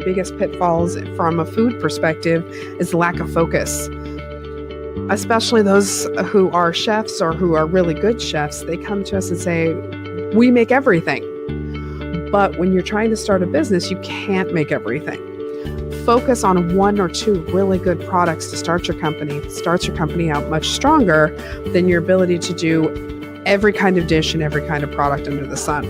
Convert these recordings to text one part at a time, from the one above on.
biggest pitfalls from a food perspective is lack of focus. Especially those who are chefs or who are really good chefs, they come to us and say, we make everything. But when you're trying to start a business, you can't make everything. Focus on one or two really good products to start your company. It starts your company out much stronger than your ability to do every kind of dish and every kind of product under the sun.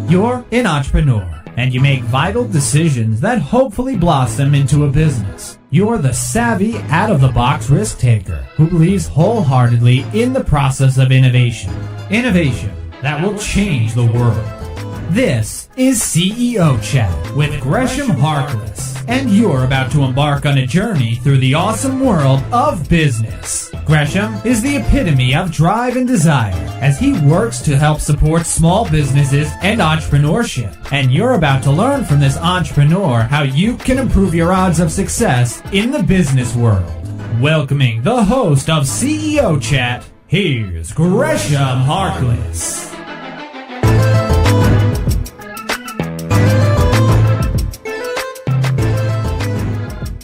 You're an entrepreneur, and you make vital decisions that hopefully blossom into a business. You're the savvy, out-of-the-box risk taker who believes wholeheartedly in the process of innovation. Innovation that will change the world. This is CEO Chat with Gresham Harkless, and you're about to embark on a journey through the awesome world of business. Gresham is the epitome of drive and desire as he works to help support small businesses and entrepreneurship. And you're about to learn from this entrepreneur how you can improve your odds of success in the business world. Welcoming the host of CEO Chat, here's Gresham Harkless.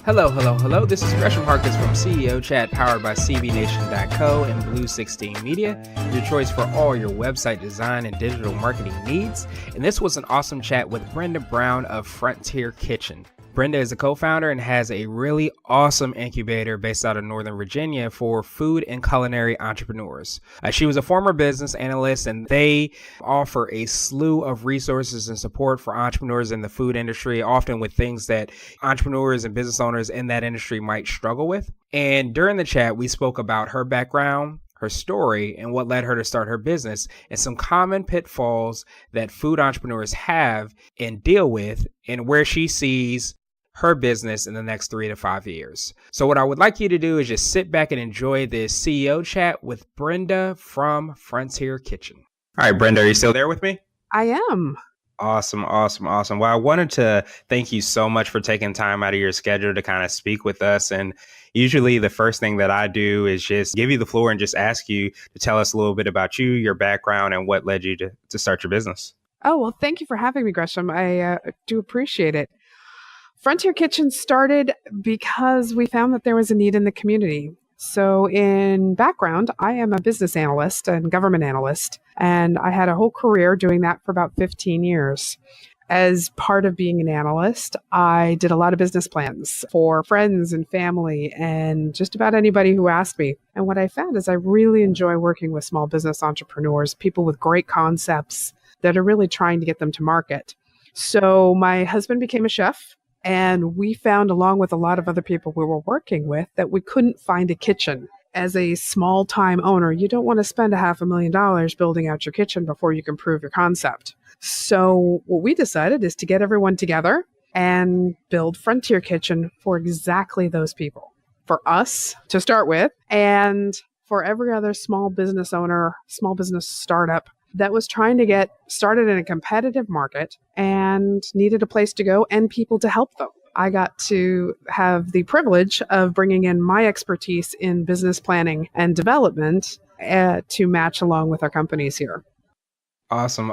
Hello. This is Gresham Harkless from CEO Chat, powered by CBNation.co and Blue 16 Media, your choice for all your website design and digital marketing needs. And this was an awesome chat with Brenda Brown of Frontier Kitchen. Brenda is a co-founder and has a really awesome incubator based out of Northern Virginia for food and culinary entrepreneurs. She was a former business analyst, and they offer a slew of resources and support for entrepreneurs in the food industry, often with things that entrepreneurs and business owners in that industry might struggle with. And during the chat, we spoke about her background, her story, and what led her to start her business, and some common pitfalls that food entrepreneurs have and deal with, and where she sees her business in the next 3 to 5 years. So what I would like you to do is just sit back and enjoy this CEO chat with Brenda from Frontier Kitchen. All right, Brenda, are you still there with me? I am. Awesome. Well, I wanted to thank you so much for taking time out of your schedule to kind of speak with us. And usually the first thing that I do is just give you the floor and just ask you to tell us a little bit about you, your background, and what led you to start your business. Oh, well, thank you for having me, Gresham. I do appreciate it. Frontier Kitchen started because we found that there was a need in the community. So in background, I am a business analyst and government analyst, and I had a whole career doing that for about 15 years. As part of being an analyst, I did a lot of business plans for friends and family and just about anybody who asked me. And what I found is I really enjoy working with small business entrepreneurs, people with great concepts that are really trying to get them to market. So my husband became a chef. And we found, along with a lot of other people we were working with, that we couldn't find a kitchen. As a small-time owner, you don't want to spend $500,000 building out your kitchen before you can prove your concept. So what we decided is to get everyone together and build Frontier Kitchen for exactly those people. For us, to start with, and for every other small business owner, small business startup that was trying to get started in a competitive market and needed a place to go and people to help them. I got to have the privilege of bringing in my expertise in business planning and development to match along with our companies here. Awesome.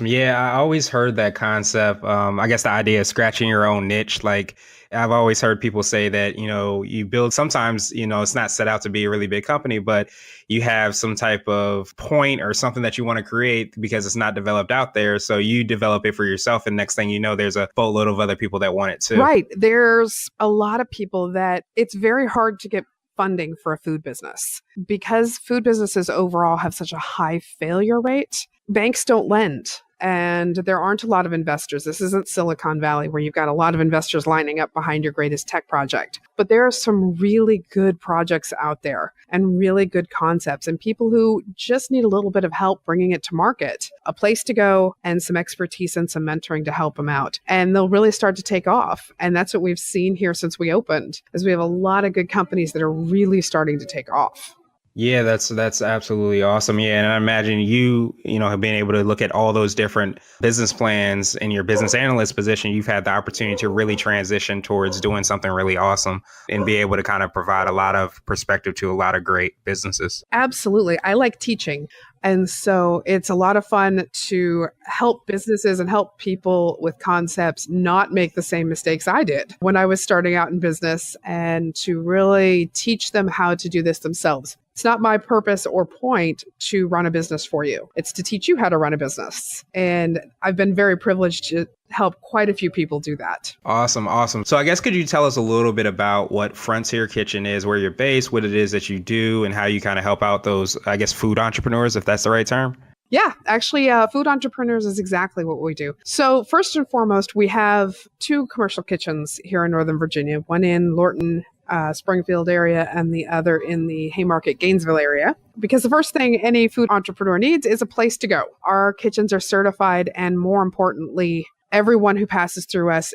Yeah, I always heard that concept. I guess the idea of scratching your own niche. Like, I've always heard people say that, you build, sometimes, it's not set out to be a really big company, but you have some type of point or something that you want to create because it's not developed out there. So you develop it for yourself. And next thing you know, there's a boatload of other people that want it too. Right. There's a lot of people that it's very hard to get funding for a food business because food businesses overall have such a high failure rate. Banks don't lend. And there aren't a lot of investors. This isn't Silicon Valley where you've got a lot of investors lining up behind your greatest tech project. But there are some really good projects out there and really good concepts and people who just need a little bit of help bringing it to market, a place to go and some expertise and some mentoring to help them out. And they'll really start to take off. And that's what we've seen here since we opened, is we have a lot of good companies that are really starting to take off. Yeah, that's absolutely awesome. Yeah, and I imagine you have been able to look at all those different business plans in your business analyst position. You've had the opportunity to really transition towards doing something really awesome and be able to kind of provide a lot of perspective to a lot of great businesses. Absolutely. I like teaching. And so it's a lot of fun to help businesses and help people with concepts not make the same mistakes I did when I was starting out in business, and to really teach them how to do this themselves. It's not my purpose or point to run a business for you. It's to teach you how to run a business. And I've been very privileged to help quite a few people do that. Awesome. Awesome. So I guess could you tell us a little bit about what Frontier Kitchen is, where you're based, what it is that you do, and how you kind of help out those, I guess, food entrepreneurs, if that's the right term? Yeah, actually, food entrepreneurs is exactly what we do. So first and foremost, we have 2 commercial kitchens here in Northern Virginia, one in Lorton, Springfield area, and the other in the Haymarket, Gainesville area. Because the first thing any food entrepreneur needs is a place to go. Our kitchens are certified, and more importantly, everyone who passes through us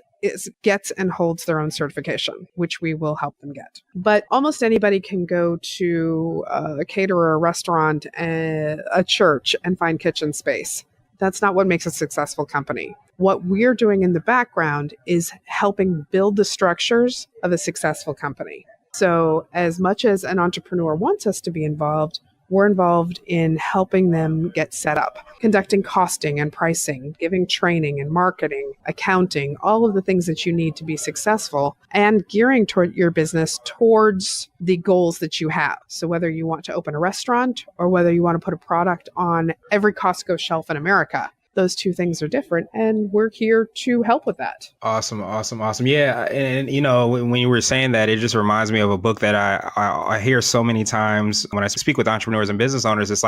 gets and holds their own certification, which we will help them get. But almost anybody can go to a caterer, a restaurant, a church, and find kitchen space. That's not what makes a successful company. What we're doing in the background is helping build the structures of a successful company. So as much as an entrepreneur wants us to be involved, we're involved in helping them get set up, conducting costing and pricing, giving training and marketing, accounting, all of the things that you need to be successful, and gearing toward your business towards the goals that you have. So whether you want to open a restaurant or whether you want to put a product on every Costco shelf in America, those 2 things are different, and we're here to help with that. Awesome. Yeah. And, when you were saying that, it just reminds me of a book that I hear so many times when I speak with entrepreneurs and business owners. It's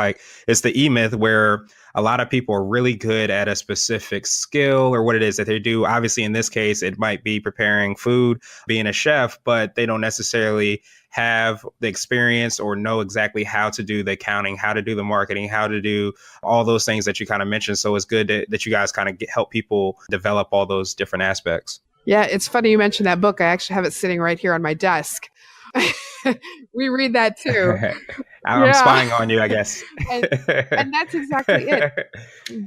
the EMyth, where a lot of people are really good at a specific skill or what it is that they do. Obviously, in this case, it might be preparing food, being a chef, but they don't necessarily have the experience or know exactly how to do the accounting, how to do the marketing, how to do all those things that you kind of mentioned. So it's good that you guys kind of help people develop all those different aspects. Yeah, it's funny you mentioned that book. I actually have it sitting right here on my desk. We read that too. I'm spying on you, I guess. and that's exactly it.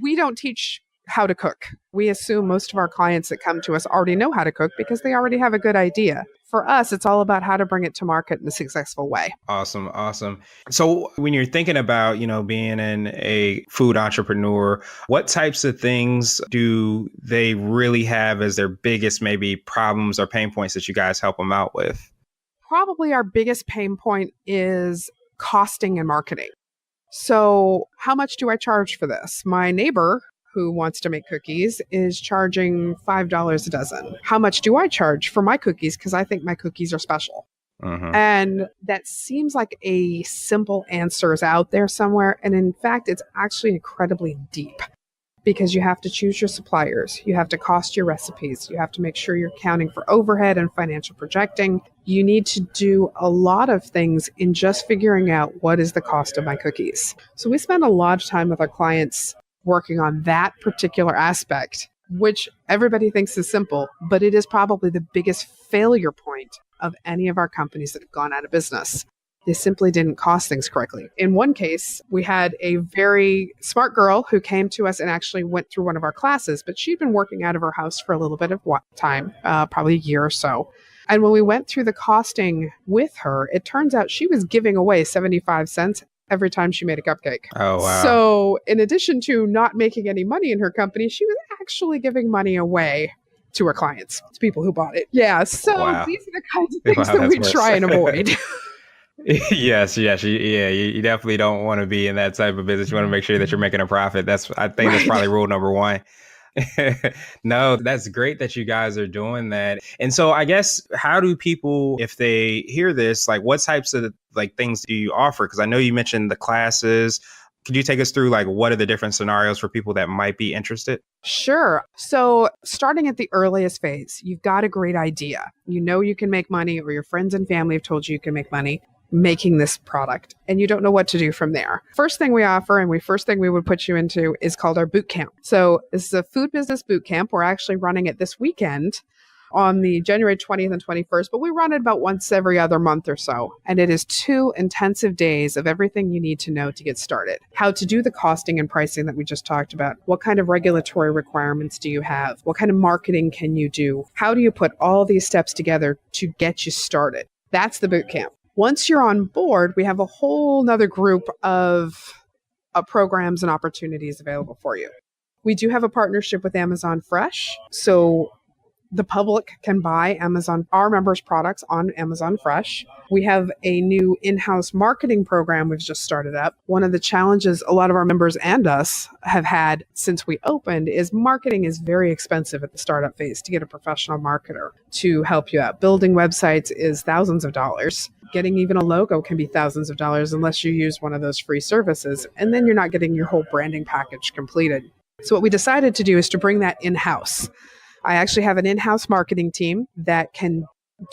We don't teach how to cook. We assume most of our clients that come to us already know how to cook because they already have a good idea. For us, it's all about how to bring it to market in a successful way. Awesome. So when you're thinking about, being a food entrepreneur, what types of things do they really have as their biggest maybe problems or pain points that you guys help them out with? Probably our biggest pain point is costing and marketing. So how much do I charge for this? My neighbor who wants to make cookies is charging $5 a dozen. How much do I charge for my cookies? Because I think my cookies are special. Mm-hmm. And that seems like a simple answer is out there somewhere. And in fact, it's actually incredibly deep, because you have to choose your suppliers. You have to cost your recipes. You have to make sure you're accounting for overhead and financial projecting. You need to do a lot of things in just figuring out what is the cost of my cookies. So we spend a lot of time with our clients working on that particular aspect, which everybody thinks is simple, but it is probably the biggest failure point of any of our companies that have gone out of business. They simply didn't cost things correctly. In one case, we had a very smart girl who came to us and actually went through one of our classes, but she'd been working out of her house for a little bit of time, probably a year or so. And when we went through the costing with her, it turns out she was giving away 75 cents every time she made a cupcake. Oh, wow. So in addition to not making any money in her company, she was actually giving money away to her clients, to people who bought it. Yeah. So Wow. These are the kinds of things that we try and avoid. Yes. You definitely don't want to be in that type of business. You want to make sure that you're making a profit. I think that's probably rule number 1. No, that's great that you guys are doing that. And so I guess, how do people, if they hear this, what types of things do you offer? Because I know you mentioned the classes. Could you take us through what are the different scenarios for people that might be interested? Sure. So starting at the earliest phase, you've got a great idea. You know you can make money, or your friends and family have told you can make money making this product, and you don't know what to do from there. First thing we offer, and first thing we would put you into, is called our Bootcamp. So this is a food business bootcamp. We're actually running it this weekend on the January 20th and 21st, but we run it about once every other month or so. And it is 2 intensive days of everything you need to know to get started. How to do the costing and pricing that we just talked about. What kind of regulatory requirements do you have? What kind of marketing can you do? How do you put all these steps together to get you started? That's the bootcamp. Once you're on board, we have a whole nother group of programs and opportunities available for you. We do have a partnership with Amazon Fresh. So the public can buy our members' products on Amazon Fresh. We have a new in-house marketing program we've just started up. One of the challenges a lot of our members and us have had since we opened is marketing is very expensive at the startup phase to get a professional marketer to help you out. Building websites is thousands of dollars. Getting even a logo can be thousands of dollars unless you use one of those free services. And then you're not getting your whole branding package completed. So what we decided to do is to bring that in-house. I actually have an in-house marketing team that can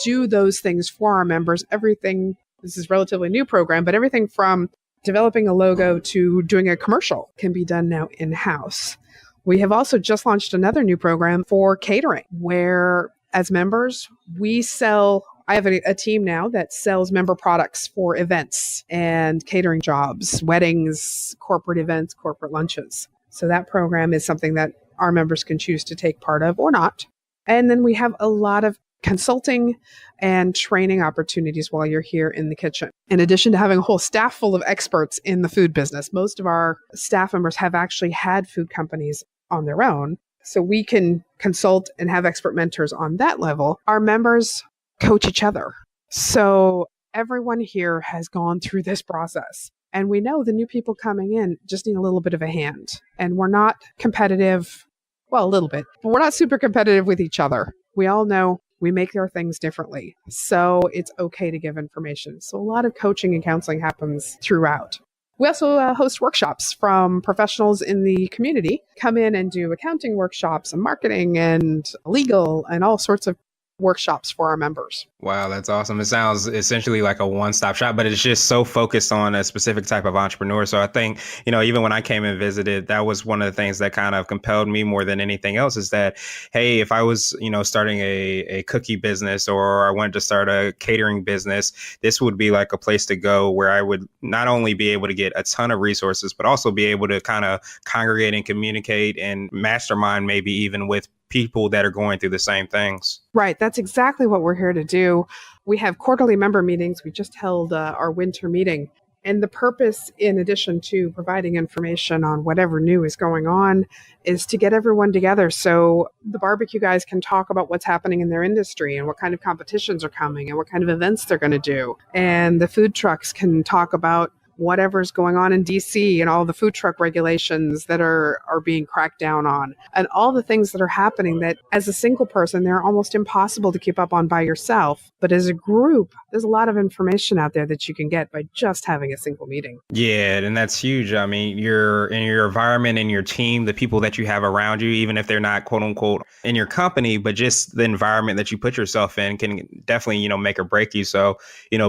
do those things for our members. Everything, this is a relatively new program, but everything from developing a logo to doing a commercial can be done now in-house. We have also just launched another new program for catering, where as members, I have a team now that sells member products for events and catering jobs, weddings, corporate events, corporate lunches. So that program is something that our members can choose to take part of or not. And then we have a lot of consulting and training opportunities while you're here in the kitchen. In addition to having a whole staff full of experts in the food business, most of our staff members have actually had food companies on their own. So we can consult and have expert mentors on that level. Our members coach each other. So everyone here has gone through this process. And we know the new people coming in just need a little bit of a hand. And we're not competitive, well, a little bit, but we're not super competitive with each other. We all know we make our things differently. So it's okay to give information. So a lot of coaching and counseling happens throughout. We also host workshops from professionals in the community, come in and do accounting workshops and marketing and legal and all sorts of workshops for our members. Wow, that's awesome. It sounds essentially like a one-stop shop, but it's just so focused on a specific type of entrepreneur. So I think, even when I came and visited, that was one of the things that kind of compelled me more than anything else is that, hey, if I was, starting a cookie business or I wanted to start a catering business, this would be like a place to go where I would not only be able to get a ton of resources, but also be able to kind of congregate and communicate and mastermind maybe even with people that are going through the same things. Right. That's exactly what we're here to do. We have quarterly member meetings. We just held our winter meeting. And the purpose, in addition to providing information on whatever new is going on, is to get everyone together so the barbecue guys can talk about what's happening in their industry and what kind of competitions are coming and what kind of events they're going to do. And the food trucks can talk about whatever's going on in DC and all the food truck regulations that are being cracked down on and all the things that are happening that as a single person, they're almost impossible to keep up on by yourself. But as a group, there's a lot of information out there that you can get by just having a single meeting. Yeah, and that's huge. I mean, you're in your environment and your team, the people that you have around you, even if they're not quote unquote in your company, but just the environment that you put yourself in can definitely, make or break you. So,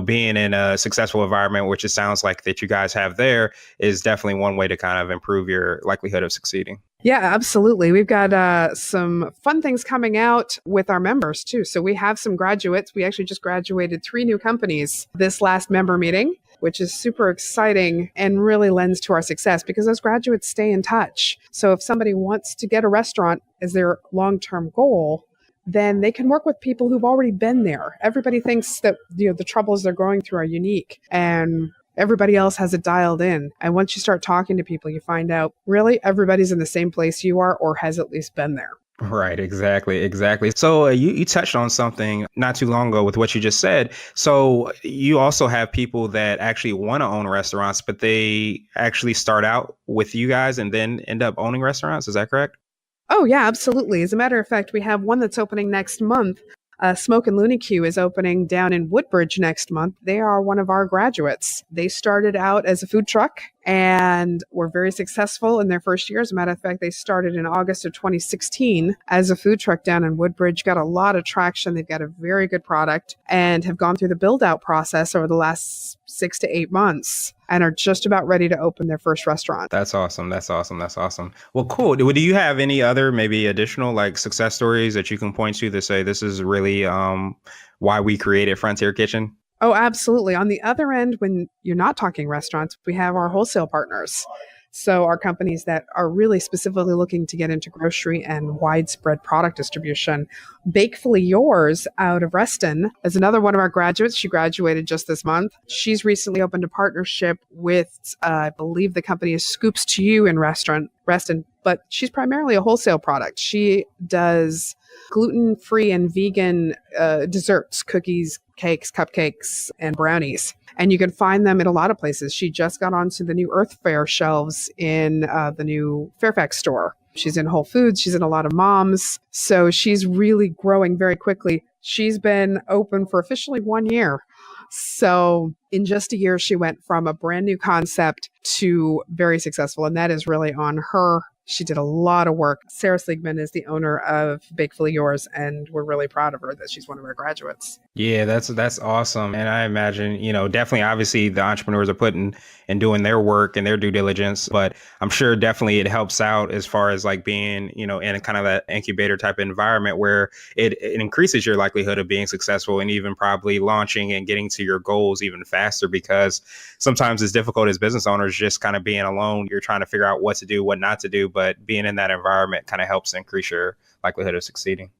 being in a successful environment, which it sounds like that you guys have there, is definitely one way to kind of improve your likelihood of succeeding. Yeah, absolutely. We've got some fun things coming out with our members too. So we have some graduates. We actually just graduated 3 new companies this last member meeting, which is super exciting and really lends to our success because those graduates stay in touch. So if somebody wants to get a restaurant as their long-term goal, then they can work with people who've already been there. Everybody thinks that the troubles they're going through are unique and everybody else has it dialed in. And once you start talking to people, you find out really everybody's in the same place you are or has at least been there. Right. Exactly. So you touched on something not too long ago with what you just said. So you also have people that actually want to own restaurants, but they actually start out with you guys and then end up owning restaurants. Is that correct? Oh, yeah, absolutely. As a matter of fact, we have one that's opening next month. Smoke and Looney Q is opening down in Woodbridge next month. They are one of our graduates. They started out as a food truck and were very successful in their first year. As a matter of fact, they started in August of 2016 as a food truck down in Woodbridge, got a lot of traction. They've got a very good product and have gone through the build-out process over the last 6 to 8 months and are just about ready to open their first restaurant. That's awesome. Well, cool. Do you have any other maybe additional success stories that you can point to say this is really why we created Frontier Kitchen? Oh, absolutely. On the other end, when you're not talking restaurants, we have our wholesale partners. So our companies that are really specifically looking to get into grocery and widespread product distribution. Bakephileas out of Reston is another one of our graduates. She graduated just this month. She's recently opened a partnership with, I believe the company is Scoops to You in Reston, but she's primarily a wholesale product. She does gluten-free and vegan desserts, cookies, cakes, cupcakes, and brownies. And you can find them in a lot of places. She just got onto the new Earth Fare shelves in the new Fairfax store. She's in Whole Foods. She's in a lot of moms. So she's really growing very quickly. She's been open for officially 1 year. So in just a year, she went from a brand new concept to very successful. And that is really on her. She did a lot of work. Sarah Sligman is the owner of Bakephileas, and we're really proud of her that she's one of our graduates. Yeah, that's awesome. And I imagine, definitely, obviously, the entrepreneurs are putting and doing their work and their due diligence, but I'm sure definitely it helps out as far as like being, in a kind of that incubator type of environment where it increases your likelihood of being successful and even probably launching and getting to your goals even faster, because sometimes it's difficult as business owners just kind of being alone. You're trying to figure out what to do, what not to do, but being in that environment kind of helps increase your likelihood of succeeding.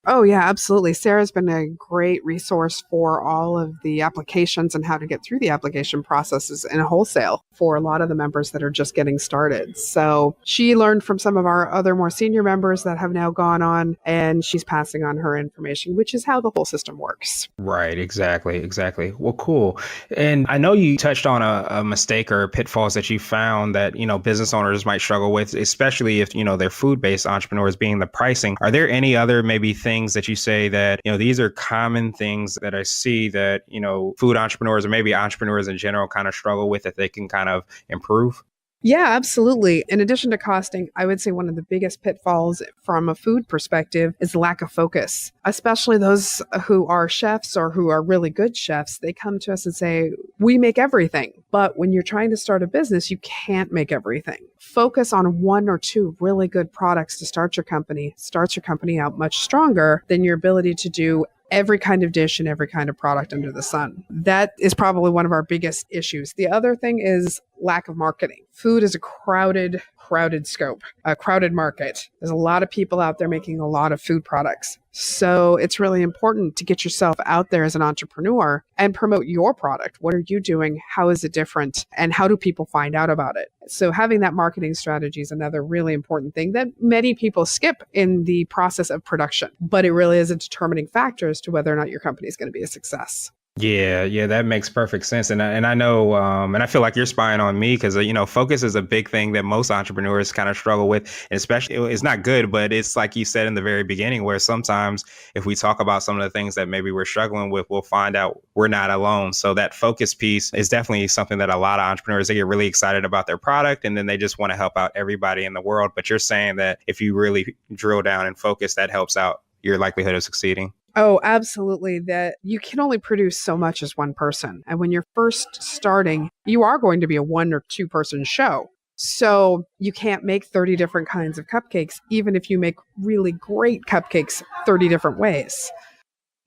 Oh, yeah, absolutely. Sarah's been a great resource for all of the applications and how to get through the application processes in wholesale for a lot of the members that are just getting started. So she learned from some of our other more senior members that have now gone on, and she's passing on her information, which is how the whole system works. Right. Exactly. Well, cool. And I know you touched on a mistake or pitfalls that you found that, business owners might struggle with, especially if, they're food-based entrepreneurs, being the pricing. Are there any other maybe things that you say that, these are common things that I see that, food entrepreneurs or maybe entrepreneurs in general kind of struggle with that they can kind of improve? Yeah, absolutely. In addition to costing, I would say one of the biggest pitfalls from a food perspective is lack of focus, especially those who are chefs or who are really good chefs. They come to us and say, we make everything. But when you're trying to start a business, you can't make everything. Focus on one or two really good products to start your company. Starts your company out much stronger than your ability to do every kind of dish and every kind of product under the sun. That is probably one of our biggest issues. The other thing is lack of marketing. Food is a crowded scope, a crowded market. There's a lot of people out there making a lot of food products. So it's really important to get yourself out there as an entrepreneur and promote your product. What are you doing? How is it different? And how do people find out about it? So having that marketing strategy is another really important thing that many people skip in the process of production, but it really is a determining factor as to whether or not your company is going to be a success. Yeah, that makes perfect sense. And I know, and I feel like you're spying on me because, focus is a big thing that most entrepreneurs kind of struggle with. And especially, it's not good, but it's like you said in the very beginning, where sometimes if we talk about some of the things that maybe we're struggling with, we'll find out we're not alone. So that focus piece is definitely something that a lot of entrepreneurs, they get really excited about their product and then they just want to help out everybody in the world. But you're saying that if you really drill down and focus, that helps out your likelihood of succeeding. Oh, absolutely. That you can only produce so much as one person. And when you're first starting, you are going to be a 1 or 2 person show. So you can't make 30 different kinds of cupcakes, even if you make really great cupcakes 30 different ways.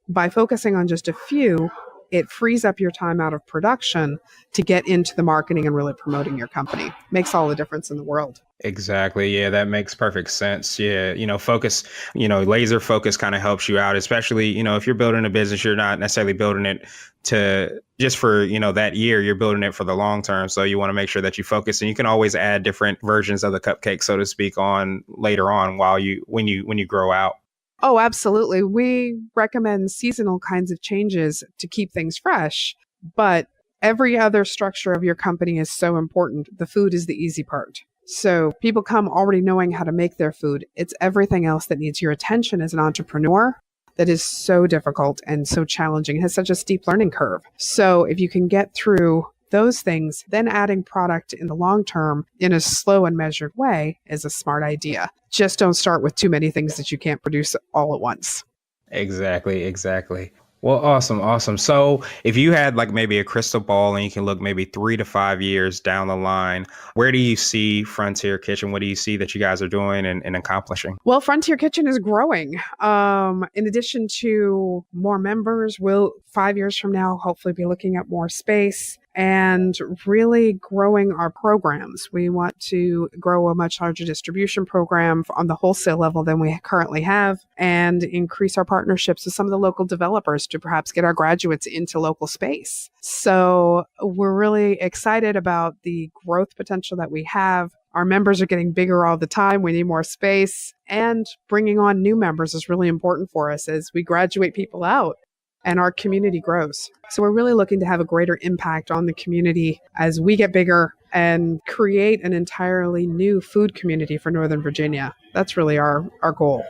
By focusing on just a few, it frees up your time out of production to get into the marketing and really promoting your company. Makes all the difference in the world. Exactly. Yeah, that makes perfect sense. Yeah. Focus, laser focus kind of helps you out, especially, if you're building a business, you're not necessarily building it to just for, that year, you're building it for the long term. So you want to make sure that you focus, and you can always add different versions of the cupcake, so to speak, on later on when you grow out. Oh, absolutely. We recommend seasonal kinds of changes to keep things fresh, but every other structure of your company is so important. The food is the easy part. So people come already knowing how to make their food. It's everything else that needs your attention as an entrepreneur that is so difficult and so challenging. It has such a steep learning curve. So if you can get through those things, then adding product in the long term in a slow and measured way is a smart idea. Just don't start with too many things that you can't produce all at once. Exactly. Well, awesome. So if you had like maybe a crystal ball and you can look maybe 3 to 5 years down the line, where do you see Frontier Kitchen? What do you see that you guys are doing and accomplishing? Well, Frontier Kitchen is growing. In addition to more members, we'll 5 years from now hopefully be looking at more space and really growing our programs. We want to grow a much larger distribution program on the wholesale level than we currently have, and increase our partnerships with some of the local developers to perhaps get our graduates into local space. So we're really excited about the growth potential that we have. Our members are getting bigger all the time. We need more space, and bringing on new members is really important for us as we graduate people out and our community grows. So we're really looking to have a greater impact on the community as we get bigger and create an entirely new food community for Northern Virginia. That's really our goal.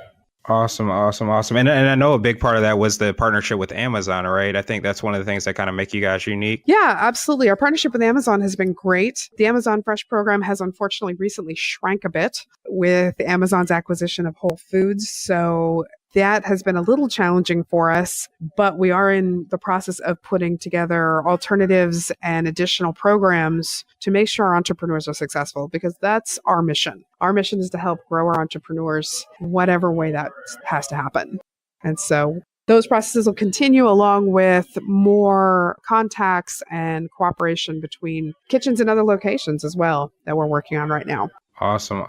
Awesome. And I know a big part of that was the partnership with Amazon, right? I think that's one of the things that kind of make you guys unique. Yeah, absolutely. Our partnership with Amazon has been great. The Amazon Fresh program has unfortunately recently shrank a bit with Amazon's acquisition of Whole Foods. So that has been a little challenging for us, but we are in the process of putting together alternatives and additional programs to make sure our entrepreneurs are successful, because that's our mission. Our mission is to help grow our entrepreneurs, whatever way that has to happen. And so those processes will continue, along with more contacts and cooperation between kitchens and other locations as well that we're working on right now. Awesome.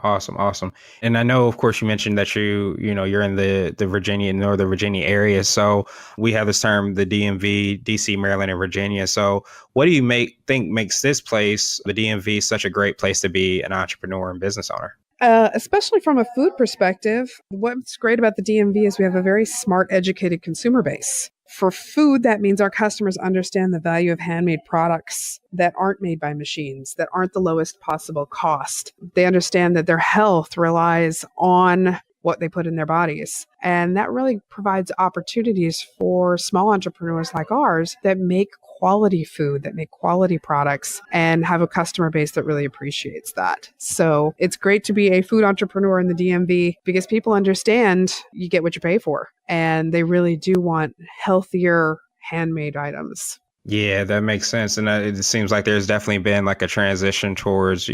And I know, of course, you mentioned that you're in the Virginia, Northern Virginia area. So we have this term, the DMV, DC, Maryland, and Virginia. So what do you think makes this place, the DMV, such a great place to be an entrepreneur and business owner? Especially from a food perspective, what's great about the DMV is we have a very smart, educated consumer base. For food, that means our customers understand the value of handmade products that aren't made by machines, that aren't the lowest possible cost. They understand that their health relies on what they put in their bodies. And that really provides opportunities for small entrepreneurs like ours that make quality food, that make quality products, and have a customer base that really appreciates that. So it's great to be a food entrepreneur in the DMV because people understand you get what you pay for, and they really do want healthier handmade items. Yeah, that makes sense. And it seems like there's definitely been like a transition towards,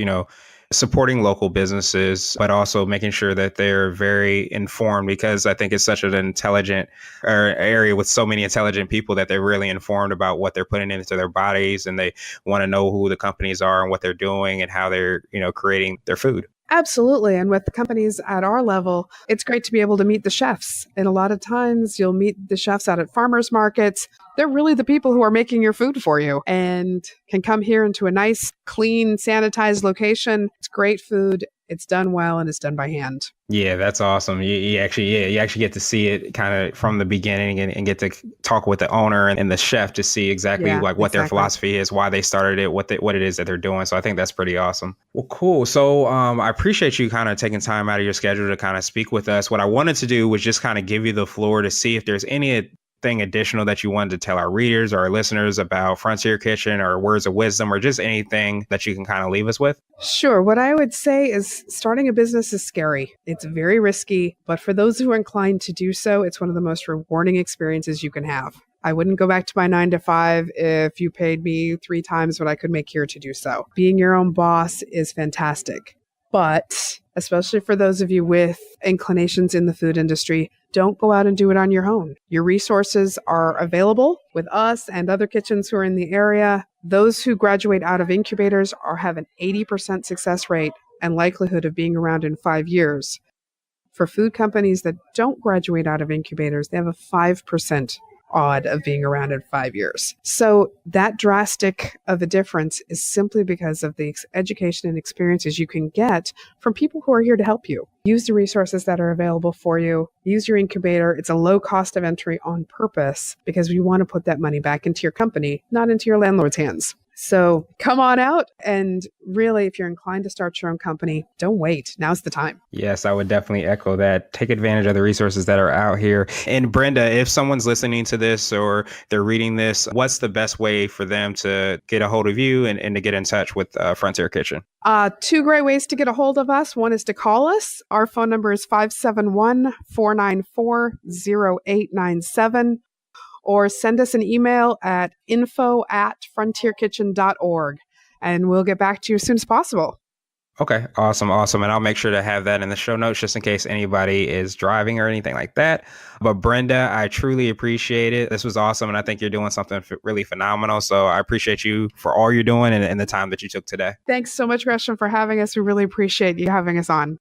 supporting local businesses, but also making sure that they're very informed, because I think it's such an intelligent area with so many intelligent people that they're really informed about what they're putting into their bodies, and they want to know who the companies are and what they're doing and how they're, creating their food. Absolutely. And with the companies at our level, it's great to be able to meet the chefs. And a lot of times you'll meet the chefs out at farmers markets. They're really the people who are making your food for you and can come here into a nice, clean, sanitized location. It's great food. It's done well, and it's done by hand. Yeah, that's awesome. You actually get to see it kind of from the beginning and get to talk with the owner and the chef to see exactly what their philosophy is, why they started it, what it is that they're doing. So I think that's pretty awesome. Well, cool. So I appreciate you kind of taking time out of your schedule to kind of speak with us. What I wanted to do was just kind of give you the floor to see if there's anything additional that you wanted to tell our readers or our listeners about Frontier Kitchen, or words of wisdom, or just anything that you can kind of leave us with. Sure. What I would say is starting a business is scary. It's very risky, but for those who are inclined to do so, it's one of the most rewarding experiences you can have. I wouldn't go back to my 9-to-5 if you paid me 3 times what I could make here to do so. Being your own boss is fantastic. But especially for those of you with inclinations in the food industry, don't go out and do it on your own. Your resources are available with us and other kitchens who are in the area. Those who graduate out of incubators have an 80% success rate and likelihood of being around in 5 years. For food companies that don't graduate out of incubators, they have a 5% odd of being around in 5 years. So that drastic of a difference is simply because of the education and experiences you can get from people who are here to help you. Use the resources that are available for you. Use your incubator. It's a low cost of entry on purpose because we want to put that money back into your company, not into your landlord's hands. So come on out, and really, if you're inclined to start your own company, don't wait. Now's the time. Yes, I would definitely echo that. Take advantage of the resources that are out here. And Brenda, if someone's listening to this or they're reading this, what's the best way for them to get a hold of you and to get in touch with Frontier Kitchen? 2 great ways to get a hold of us. One is to call us. Our phone number is 571-494-0897. Or send us an email at info@frontierkitchen.org, and we'll get back to you as soon as possible. Okay, awesome, awesome. And I'll make sure to have that in the show notes just in case anybody is driving or anything like that. But Brenda, I truly appreciate it. This was awesome. And I think you're doing something really phenomenal. So I appreciate you for all you're doing and the time that you took today. Thanks so much, Gresham, for having us. We really appreciate you having us on.